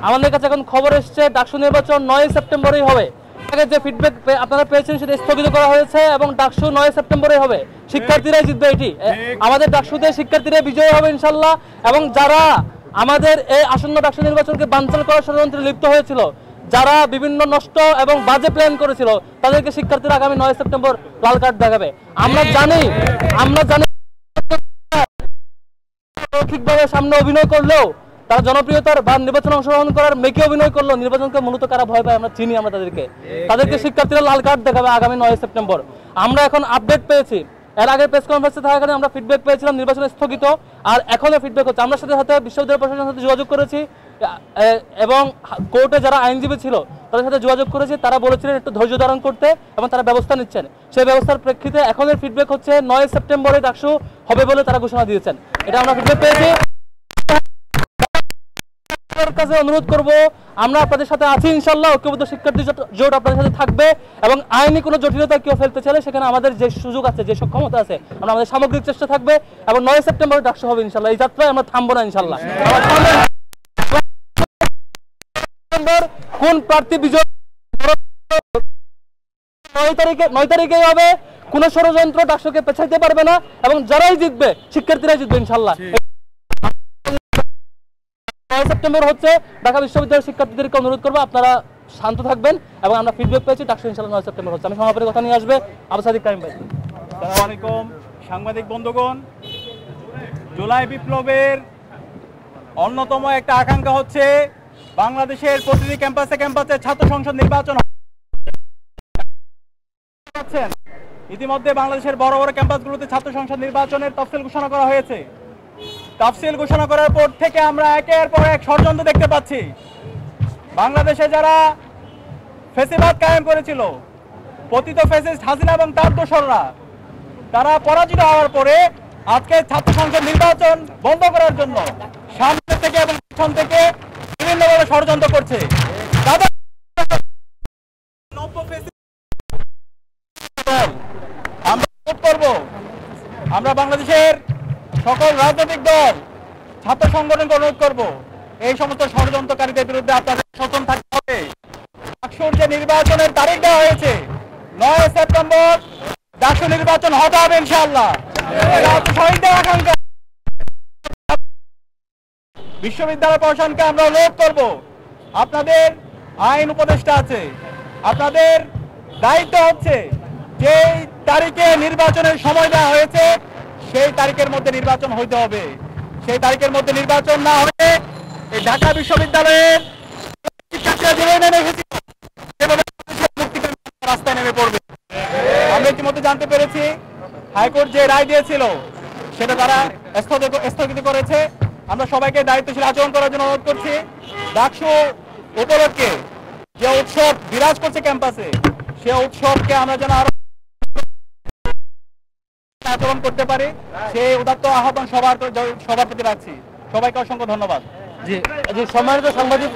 আমাদের কাছে এখন খবর এসেছে ডাকসু নির্বাচন 9 সেপ্টেম্বরেই হবে। আগে যে ফিডব্যাক আপনারা পেয়েছেন সেটা স্থগিত করা হয়েছে এবং ডাকসু 9 সেপ্টেম্বরে হবে। শিক্ষার্থীরাই জিতবে, এটি আমাদের ডাকসুতে শিক্ষার্থীরা বিজয়ী হবে ইনশাল্লাহ। এবং যারা আমাদের এই আসন্ন ডাকসু নির্বাচনকে বানচাল করার ষড়যন্ত্রে লিপ্ত হয়েছিল, যারা বিভিন্ন নষ্ট এবং বাজে প্ল্যান করেছিল, তাদেরকে শিক্ষার্থীরা আগামী 9 সেপ্টেম্বর লাল কার্ড দেখাবে। আমরা জানি ঠিকভাবে সামনে অভিনয় করলেও তারা জনপ্রিয়তার বা নির্বাচনে অংশগ্রহণ করার মেকে অভিনয় করলো, নির্বাচনকে মূলত কারা ভয় পায় আমরা চিনি। আমরা তাদেরকে শিক্ষার্থীরা লাল কার্ড দেখাবে আগামী 9 সেপ্টেম্বর। আমরা এখন আপডেট পেয়েছি, এর আগে প্রেস কনফারেন্সে থাকাকালীন আমরা ফিডব্যাক পেয়েছিলাম নির্বাচন স্থগিত, আর এখনও ফিডব্যাক হচ্ছে। আমরা সাথে বিশ্ববিদ্যালয় প্রশাসনের সাথে যোগাযোগ করেছি এবং কোর্টে যারা আইনজীবী ছিল তাদের সাথে যোগাযোগ করেছি। তারা বলেছিলেন একটু ধৈর্য ধারণ করতে এবং তারা ব্যবস্থা নিচ্ছেন। সেই ব্যবস্থার প্রেক্ষিতে এখনের ফিডব্যাক হচ্ছে 9 সেপ্টেম্বরে ডাকসু হবে বলে তারা ঘোষণা দিয়েছেন। এটা আমরা ফিডব্যাক পেয়েছি। কাছে অনুরোধ করব, আমরা আপনাদের সাথে আছি ইনশাআল্লাহ। ঐক্যবদ্ধ শিক্ষার্থী জোট আপনাদের সাথে থাকবে এবং আইনি কোনো জটিলতা কেউ ফেলতে চাইলে সেখানে আমাদের যে সুযোগ আছে, যে সক্ষমতা আছে, আমরা আমাদের সামগ্রিক চেষ্টা থাকবে এবং 9 সেপ্টেম্বরে ডাকসু হবে ইনশাআল্লাহ। এই যাত্রায় আমরা থামবো না ইনশাআল্লাহ। কোন প্রার্থী বিজয় 9 তারিখে হবে, কোন ষড়যন্ত্র ডাকসুকে পেছাইতে পারবে না এবং যারাই জিতবে শিক্ষার্থীরাই জিতবে ইনশাআল্লাহ। 9 সেপ্টেম্বর হচ্ছে। ঢাকা বিশ্ববিদ্যালয়ের শিক্ষার্থীদেরকে অনুরোধ করবো আপনারা শান্ত থাকবেন এবং আমরা ফিডব্যাক পেয়েছি ডাকসু ইনশাআল্লাহ 9 সেপ্টেম্বর হচ্ছে। আমি সমাপনী কথা নিয়ে আসবে আবু সাদিক কারিম ভাই। আসসালামু আলাইকুম সাংবাদিক বন্ধুগণ, জুলাই বিপ্লবের অন্যতম একটা আকাঙ্ক্ষা হচ্ছে বাংলাদেশের প্রতিটি ক্যাম্পাসে ছাত্র সংসদ নির্বাচন। ইতিমধ্যে বাংলাদেশের বড় বড় ক্যাম্পাসগুলোতে ছাত্র সংসদ নির্বাচনের তফসিল ঘোষণা করা হয়েছে। তফসিল ঘোষণা করার পর থেকে আমরা একের পর এক ষড়যন্ত্র দেখতে পাচ্ছি। বাংলাদেশে যারা ফ্যাসিবাদ কায়েম করেছিল, পতিত ফ্যাসিস্ট হাসিনা এবং তার দোসররা, তারা পরাজিত হওয়ার পরে আজকে ছাত্র সংসদ নির্বাচন বন্ধ করার জন্য সামনে থেকে এবং পিছন থেকে বিভিন্নভাবে ষড়যন্ত্র করছে। আমরা বাংলাদেশের সকল রাজনৈতিক দল, ছাত্র সংগঠনকে অনুরোধ করব, এই সমস্ত ষড়যন্ত্রকারীদের বিরুদ্ধে আপনাদের সচেতন থাকতে হবে। ডাকসুর যে নির্বাচনের তারিখ দেওয়া হয়েছে 9 সেপ্টেম্বর, ডাকসু নির্বাচন হতে হবে ইনশাআল্লাহ। শহীদদের আকাঙ্ক্ষা। বিশ্ববিদ্যালয় প্রশাসনকে আমরা অনুরোধ করব, আপনাদের আইন উপদেষ্টা আছে, আপনাদের দায়িত্ব হচ্ছে যে তারিখে নির্বাচনের সময় দেওয়া হয়েছে সেই তারিখের মধ্যে নির্বাচন হইতে হবে। সেই তারিখের মধ্যে নির্বাচন না হলে এই ঢাকা বিশ্ববিদ্যালয়ের রাস্তায় নেমে পড়বে। আমরা ইতিমধ্যে জানতে পেরেছি হাইকোর্ট যে রায় দিয়েছিল সেটা তারা স্থগিত করেছে। আমরা সবাইকে দায়িত্বশীল আচরণ করার জন্য অনুরোধ করছি। ডাকসু উপলক্ষে যে উৎসব বিরাজ করছে ক্যাম্পাসে, সে উৎসবকে আমরা যেন আরো আচরণ করতে পারি, সেই উদাত্ত আহ্বান সবার প্রতি রাখছি। সবাইকে অসংখ্য ধন্যবাদ। জি, সম্মানিত সাংবাদিক